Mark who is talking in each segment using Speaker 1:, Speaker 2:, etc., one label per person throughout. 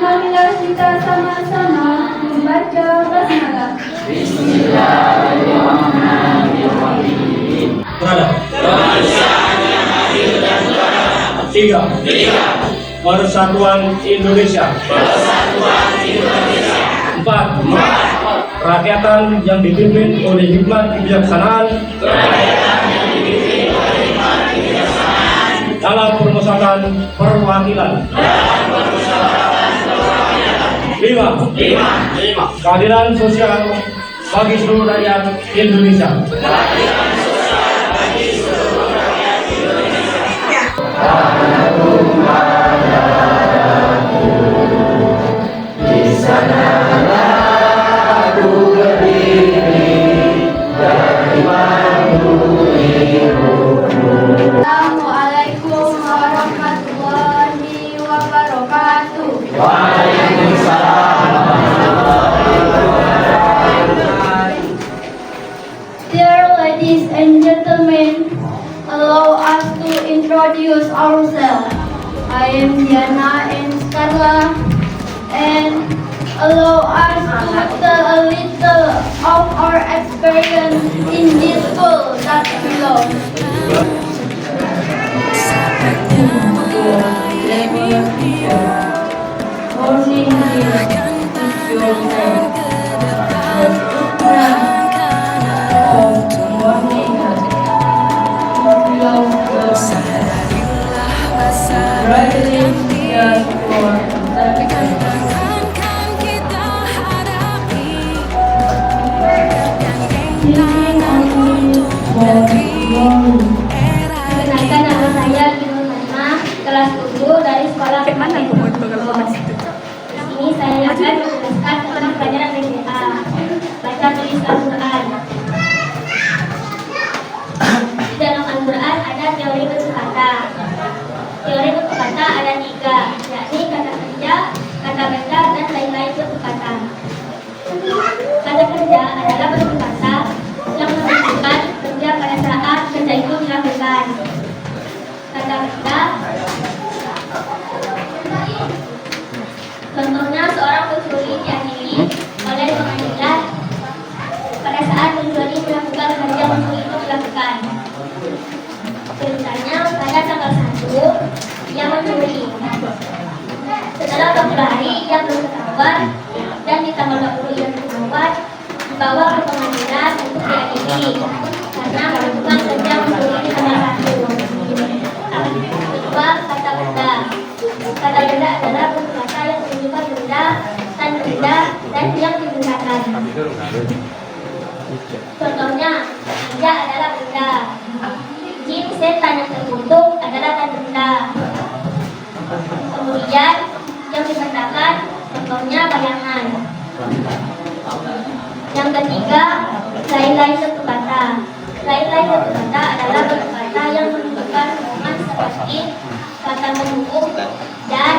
Speaker 1: Marilah kita sama-sama membaca basmalah.
Speaker 2: Bismillahirrahmanirrahim.
Speaker 3: Berada. Tiga. Persatuan Indonesia. Empat. Kerakyatan yang dipimpin oleh hikmat kebijaksanaan dalam permusyawaratan perwakilan. Lima. Keadilan sosial bagi seluruh rakyat Indonesia.
Speaker 1: Assalamualaikum warahmatullahi wabarakatuh. Dear ladies and gentlemen, allow us to introduce ourselves. I am Diana and Scarla, and allow us to tell a little of our experience in this school that we love. Morning, dear. Your friend. Morning. Love writing here for
Speaker 4: Perkenalkan, nama saya Kinul Nana, kelas 7 dari sekolah Pesantren Nurul. Di sini saya akan menjelaskan tentang pelajaran BCA, baca tulis Al-Quran. Di dalam Al-Quran ada teori bentuk kata. Teori bentuk kata ada 3, yakni kata kerja, kata benda, dan lain-lain bentuk kata. Kata kerja adalah bentuk kata yang menunjukkan kerja pada saat kerja itu dilakukan. Kata benda, contohnya seorang pencuri diadili oleh pengadilan pada saat pencuri melakukan kerja untuk itu dilakukan. Ceritanya pada tanggal 1 ia mencuri. Setelah 20 hari ia belum ketahuan, dan di tanggal 20 ia ketahuan, dibawa ke pengadilan untuk diadili karena melakukan kerja mencuri di tanggal 1. Kedua, kata benda. Kata benda adalah bentuk kata yang menunjukkan benda, tanda benda, dan yang digunakan. Contohnya, meja adalah benda. Jin, setan yang terkutuk adalah tanda benda. Kemudian, yang dibendakan, contohnya bayangan. Yang ketiga, lain-lain bentuk kata. Lain-lain bentuk kata adalah bentuk kata yang menunjukkan hubungan seperti kata menunggu, dan,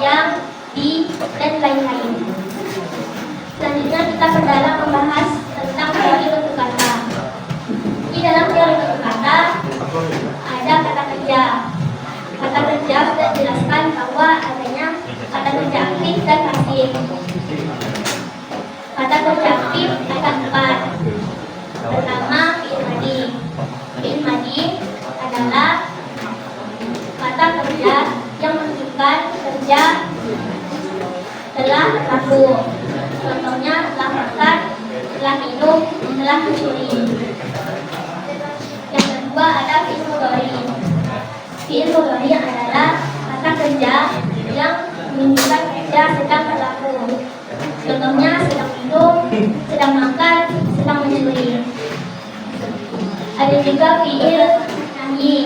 Speaker 4: yang, di, dan lain-lain. Selanjutnya kita perdalam membahas tentang teori bentuk kata. Di dalam teori bentuk kata ada kata kerja. Kata kerja sudah dijelaskan bahwa adanya kata kerja aktif dan pasif. Kata kerja aktif ada 4. Pertama, fi'il madhi. Fi'il madhi adalah kata kerja yang menunjukkan kerja telah berlaku. Contohnya telah makan, telah minum, telah mencuri. Yang kedua ada fi'il mudhari. Fi'il mudhari adalah kata kerja yang menunjukkan kerja sedang berlaku. Contohnya sedang minum, sedang makan, sedang mencuri. Ada juga fi'il nahyi.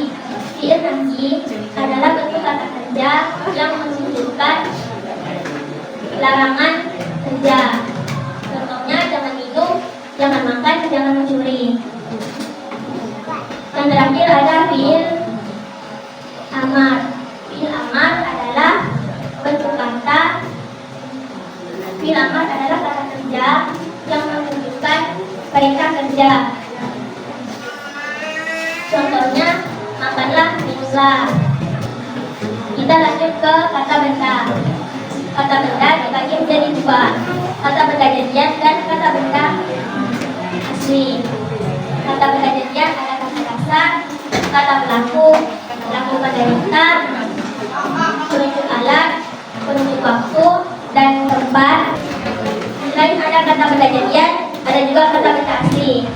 Speaker 4: Fi'il nahyi adalah bentuk kata kerja yang menunjukkan larangan kerja. Contohnya jangan minum, jangan makan, jangan mencuri. Yang terakhir ada fi'il amar. Fi'il amar adalah bentuk kata. Fi'il amar adalah kata kerja yang menunjukkan perintah kerja. adalah jumlah. Kita lanjut ke kata benda. Kata benda dibagi menjadi dua, kata benda jadian dan kata benda asli. Kata benda jadian ada kata dasar, kata pelaku, pelaku penderita, penunjuk alat, penunjuk waktu, dan tempat. Selain ada kata benda jadian, ada juga kata benda asli.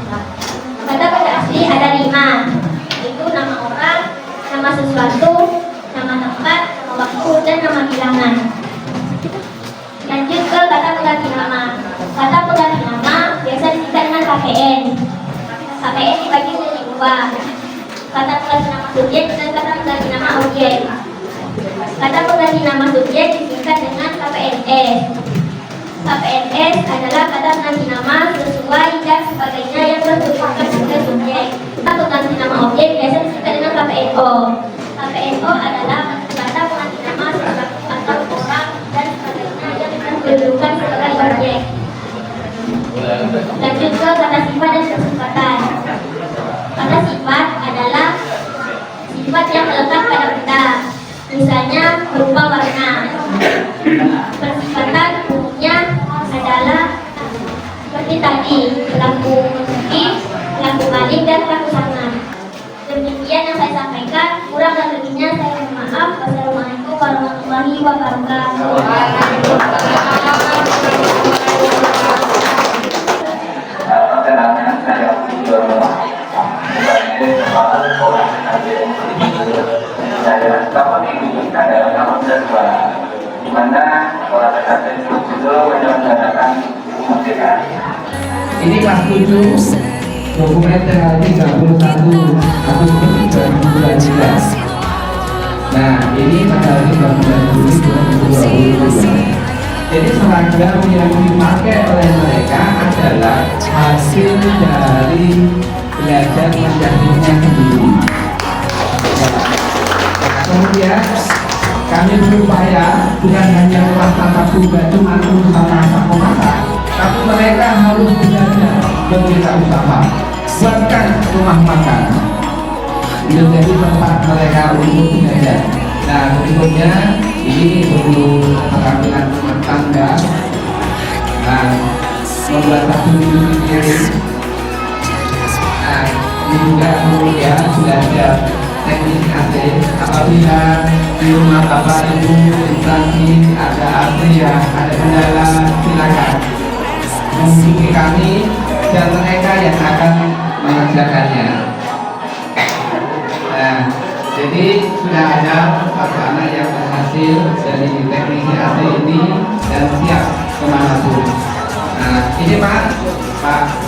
Speaker 4: Kata benda asli ada 5, yaitu nama orang, nama sesuatu, nama tempat, nama waktu, dan nama bilangan. Lanjut ke kata pengganti nama. Kata pengganti nama biasa disingkat dengan KPN. KPN dibagi menjadi 2, kata pengganti nama subjek dan kata pengganti nama objek. Kata pengganti nama subjek disingkat dengan KPNS. KPNS adalah kata pengganti nama sesuai dan sebagainya yang bertujuan sebagai subjek. Kata pengganti nama objek biasa disingkat dengan KPNO. KPNO adalah kata pengganti nama sesuatu atau orang dan sebagainya yang bertujuan sebagai objek. Lanjut ke kata sifat dan kesifatan. Kata sifat adalah sifat yang melekat pada benda, misalnya berupa warna. Persifatan umumnya adalah seperti tadi, pelaku positif, pelaku balik, dan pelaku sama. Demikian yang saya sampaikan, kurang dan lebihnya saya mohon maaf. Wassalamualaikum warahmatullahi wabarakatuh.
Speaker 2: Di mana sekolah PKP itu menyelenggarakan musika. Ini kelas 7, dokumen tanggal 31 Agustus 2023. Nah, ini tanggal 19 Juli 2022. Jadi seragam yang dipakai oleh mereka adalah hasil dari belajar menjadinya sendiri. Kemudian kami berupaya bukan hanya melaksanakan tugas cuma urusan masak-memasak, tapi mereka harus belajar berwirausaha, buatkan rumah makan menjadi tempat mereka untuk belajar. Nah, berikutnya ini perlu keterampilan rumah tangga. Nah, membuat satu piring. Nah, ini juga kemudian belajar teknik AC. Apabila di rumah bapak ibu instansi ada AC ya, ada kendala, silakan menghubungi kami dan mereka yang akan mengerjakannya. Nah, jadi sudah ada anak yang berhasil dari teknisi AC ini dan siap kemanapun. Nah, ini Pak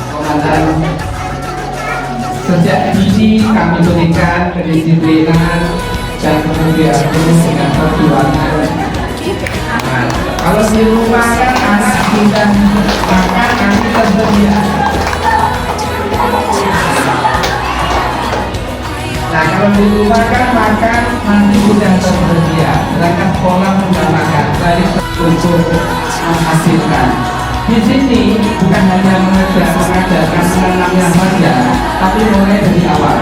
Speaker 2: Komandan, sejak dini kami berikan kedisiplinan dan kemudian penuh dengan perjuangan. Nah, kalau di rumah kan anak sudah makan nanti tersedia. Nah, kalau di rumah kan makan nanti sudah tersedia, sedangkan sekolah sudah makan baik untuk menghasilkan. Di sini bukan hanya mengajarkan menanamnya saja, tapi mulai dari awal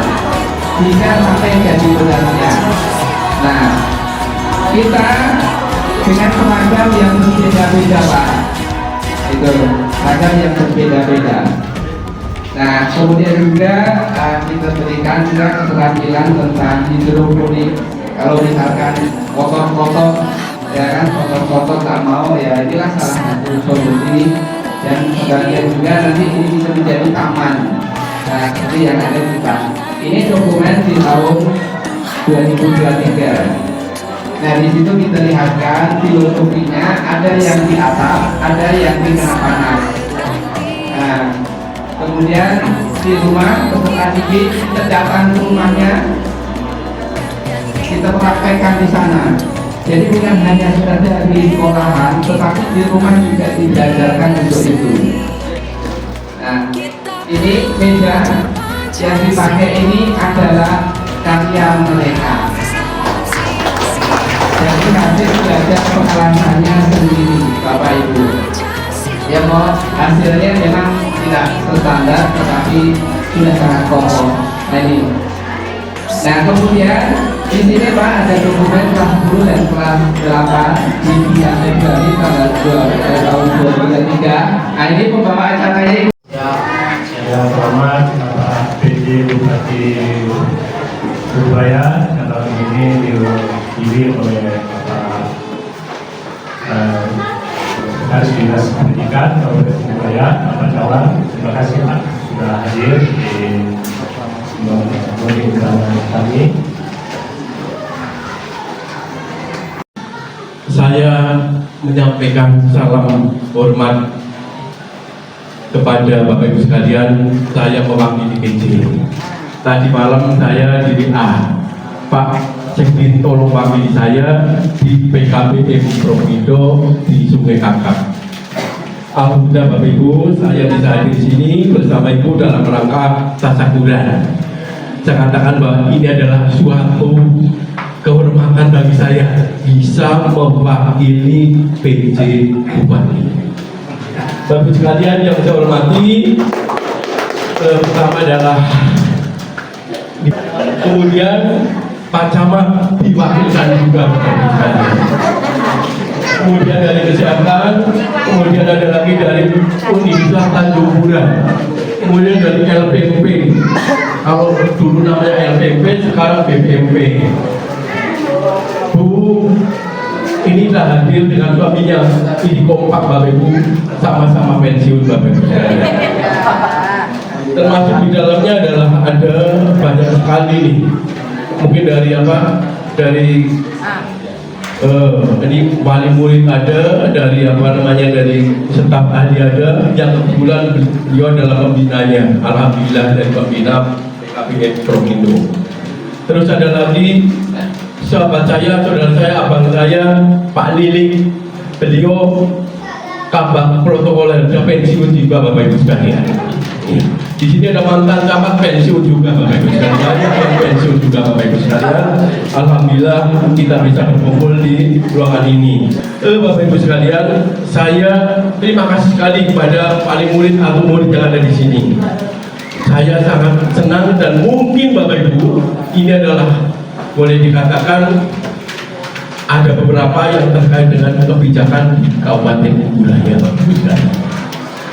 Speaker 2: hingga sampai jadi benarnya. Nah, kita dengan seragam yang berbeda-beda, Pak. Itu seragam yang berbeda-beda. Nah, kemudian juga kita berikan juga keterampilan tentang hidroponik. Kalau misalkan kotor-kotor, ya kan, kotor-kotor tak mau, ya inilah salah satu solusi. Dan sebagian juga nanti ini bisa menjadi taman. Nah, seperti yang ada di depan. Ini dokumen di tahun 2023. Nah, di situ kita lihatkan filosofinya, ada yang di atap, ada yang di kena panas. Nah, kemudian di rumah peserta didik kita datang ke rumahnya, kita praktekkan di sana. Jadi bukan hanya saja di sekolahan, tetapi di rumah juga diajarkan untuk itu. Nah, ini meja yang dipakai ini adalah karya mereka. Jadi hasil belajar pengalamannya sendiri, Bapak Ibu. Ya, mau hasilnya memang tidak standar, tetapi sudah sangat kokoh. Nah, ini Nah kemudian di sini Pak ada dokumen kelas 10 dan kelas 8 di Februari tanggal 2 tahun 2023. Nah ini pembawa acaranya.
Speaker 5: Yang selamat Bapak PJ Bupati Surabaya yang tahun ini diwakili oleh Bapak Sekretaris Dinas Pendidikan Kabupaten Surabaya, Bapak Cawan. Terima kasih Pak sudah hadir di undangan kami.
Speaker 6: Saya menyampaikan salam hormat kepada Bapak Ibu sekalian. Saya mewakili PJ. Tadi malam saya di WA, Pak Sekdin tolong wakili saya di PKB Provindo di Sungai Kakak. Alhamdulillah Bapak Ibu, saya bisa hadir di sini bersama Ibu dalam rangka tasyakuran. Saya katakan bahwa ini adalah suatu kehormatan bagi saya bisa mewakili PJ Bupati. Bapak sekalian yang saya hormati, pertama adalah kemudian Pak Camat diwakilkan juga Bapak sekalian. Kemudian dari kesehatan, kemudian ada lagi dari Universitas Tanjung Pura, kemudian dari LPMP. Kalau dulu namanya LPMP, sekarang BPMP. Bu, ini telah hadir dengan suaminya, ini kompak Bapak Ibu, sama-sama pensiun Bapak Ibu sekalian. Termasuk di dalamnya adalah ada banyak sekali nih, mungkin dari apa, dari ini wali murid ada, dari apa namanya, dari staf ahli ada, yang kebetulan beliau adalah pembinanya, alhamdulillah dari pembina PKB Provindo. Terus ada lagi sahabat saya, saudara saya, abang saya, Pak Lilik, beliau kabak protokoler, sudah pensiun juga Bapak Ibu sekalian. Di sini ada mantan camat pensiun juga Bapak Ibu sekalian, yang pensiun juga Bapak Ibu sekalian. Alhamdulillah kita bisa berkumpul di ruangan ini. Bapak Ibu sekalian, saya terima kasih sekali kepada wali murid atau murid yang ada di sini. Saya sangat senang dan mungkin Bapak Ibu ini adalah boleh dikatakan ada beberapa yang terkait dengan kebijakan di Kabupaten Wilayah Bapak Ibu sekalian.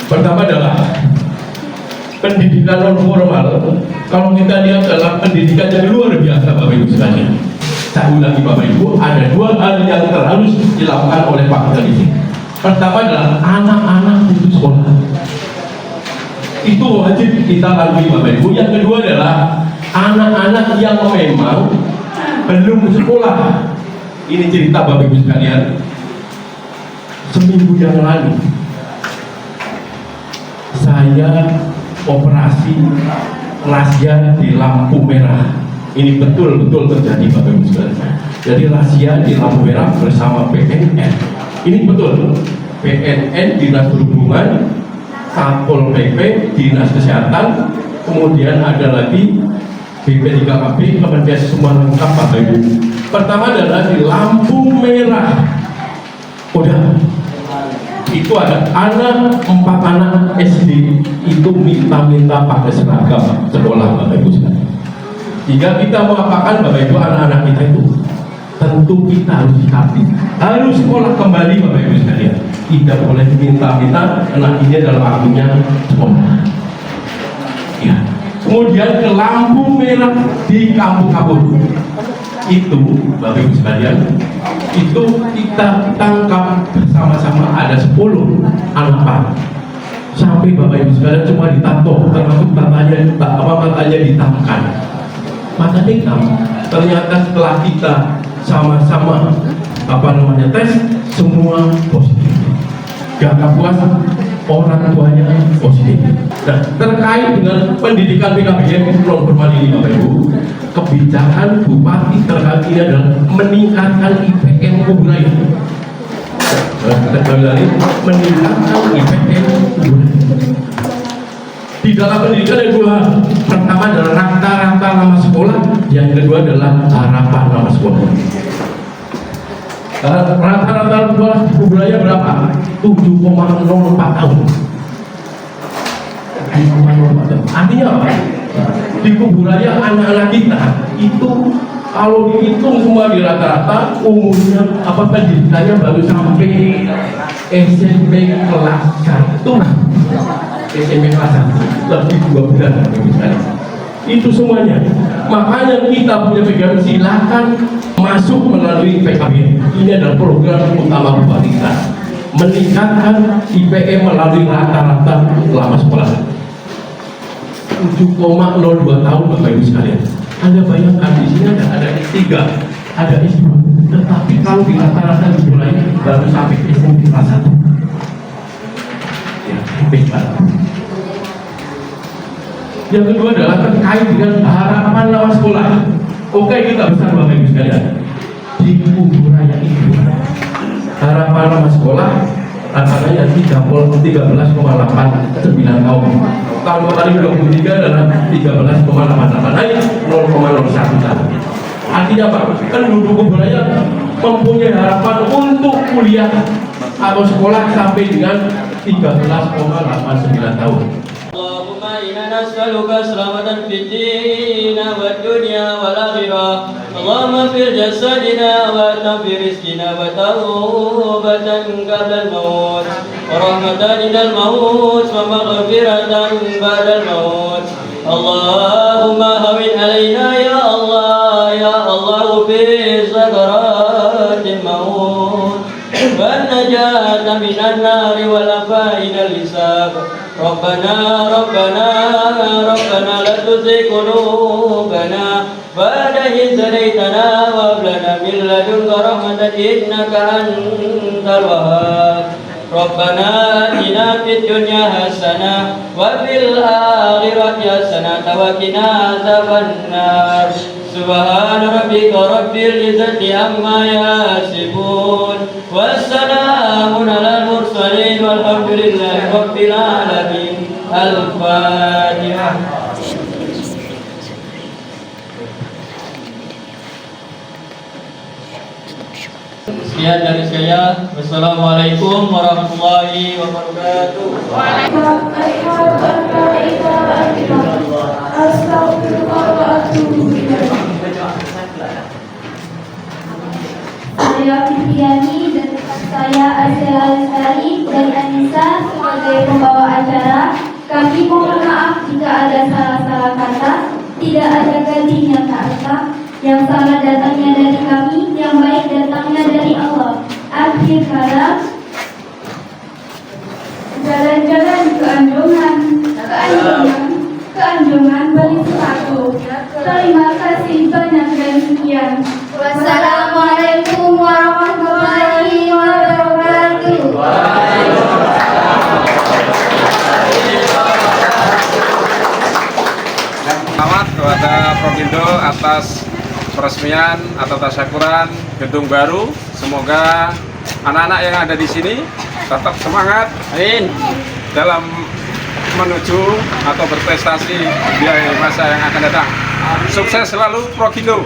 Speaker 6: Pertama adalah pendidikan non formal. Kalau kita lihat adalah pendidikan yang luar biasa Bapak Ibu sekalian. Saya ulangi Bapak Ibu, ada dua hal yang harus dilakukan oleh Pak Ketua ini. Pertama adalah anak-anak putus sekolah. Itu wajib kita lalui Bapak Ibu. Yang kedua adalah anak-anak yang memang belum sekolah. Ini cerita Bapak Ibu sekalian. Seminggu yang lalu saya operasi razia di lampu merah. Ini betul-betul terjadi Bapak Ibu sekalian. Jadi razia di lampu merah bersama PNN. Ini betul. PNN, Dinas Perhubungan, Satpol PP, Dinas Kesehatan, kemudian ada lagi BP3KB, kemudian semua lengkap Bapak Ibu. Pertama adalah di lampu merah. Udah, itu ada anak 4 anak SD itu minta pakai seragam sekolah Bapak Ibu sekalian. Jika kita mau apakan Bapak Ibu anak-anak kita itu, tentu kita harus sikapi, harus sekolah kembali Bapak Ibu sekalian. Tidak boleh minta-minta, anak ini dalam waktunya sekolah. Ya. Kemudian ke lampu merah di kampung-kampung itu Bapak Ibu sekalian, itu kita tangkap bersama-sama ada 10 anak sampai Bapak Ibu sekalian cuma ditato, termasuk matanya ditamkan, mata hitam. Ternyata setelah kita sama-sama tes semua positif. Gak puas, orang tuanya positif. Nah, terkait dengan pendidikan PKBM non formal ini Bapak Ibu, kebijakan Bupati terkait ini adalah meningkatkan IPM Kuburai. Meningkatkan IPM Kuburai. Di dalam pendidikan ada dua. Pertama adalah rata-rata nama sekolah, yang kedua adalah harapan nama sekolah. Rata-rata budaya berapa? 7,04 tahun. Artinya apa? di Kuburaya anak-anak kita itu kalau dihitung semua di rata-rata umurnya apa pendidikannya baru sampai SMP kelas 1, SMP kelas 1 lebih 2 bulan misalnya. Itu semuanya. Makanya kita punya pegangan, silakan masuk melalui PKB. Ini adalah program utama Bupati kita, meningkatkan IPM melalui rata-rata lama sekolah 7,02 tahun Bapak Ibu sekalian. Anda bayangkan di sini ada S3, ada S2, tetapi kalau di rata-rata dimulai baru sampai SMP kelas 1. Ya, hebat. Yang kedua adalah terkait dengan harapan nama sekolah. Oke, kita besar Bapak Ibu sekalian. Di Kuburaya itu harapan nama sekolah angkanya 13,89 tahun. Tahun kemarin 23 adalah 13,88, naik 0,01 tahun. Artinya apa? Penduduk Kuburaya mempunyai harapan untuk kuliah atau sekolah sampai dengan 13,89 tahun.
Speaker 7: Allahumma inna nas'aluka salamatan fid din wad dunya wal akhirah. Allahumma fir jasadina wa tafir rizqina wa tawbatan qabla al-maut wa rahmatan inda al-maut wa maghfiratan ba'da al-maut. Allahumma hawin alaina ya Allah fi sakaratil maut wa najata minan nari wal afainal hisab. Rabbana la tuzigh qulubana ba'da idh hadaytana wa hab lana min ladunka rahmatan innaka antal wahhab. Rabbana atina fid dunya hasanah wa fil akhirati hasanah wa qina adzabannar. Subhana rabbika rabbil izzati amma yasifun wassalamun alal mursalin walhamdulillahi rabbil alamin. Al-Fatihah. Sekian dari saya. Wassalamualaikum warahmatullahi wabarakatuh.
Speaker 1: Saya Fitriani dan saya Azela Lestari dan Anissa sebagai pembawa acara. Kami mohon maaf jika ada salah-salah kata, tidak ada gantinya kata. Yang salah datangnya dari kami, yang baik datangnya dari Allah. Akhir kalam, jalan-jalan ke Anjungan beli sepatu. Terima kasih banyak dan sekian. Wassalamualaikum warahmatullahi wabarakatuh.
Speaker 8: Selamat kepada Provindo atas peresmian atau tasyakuran gedung baru. Semoga anak-anak yang ada di sini tetap semangat dalam menuju atau berprestasi di masa yang akan datang. Sukses selalu Provindo.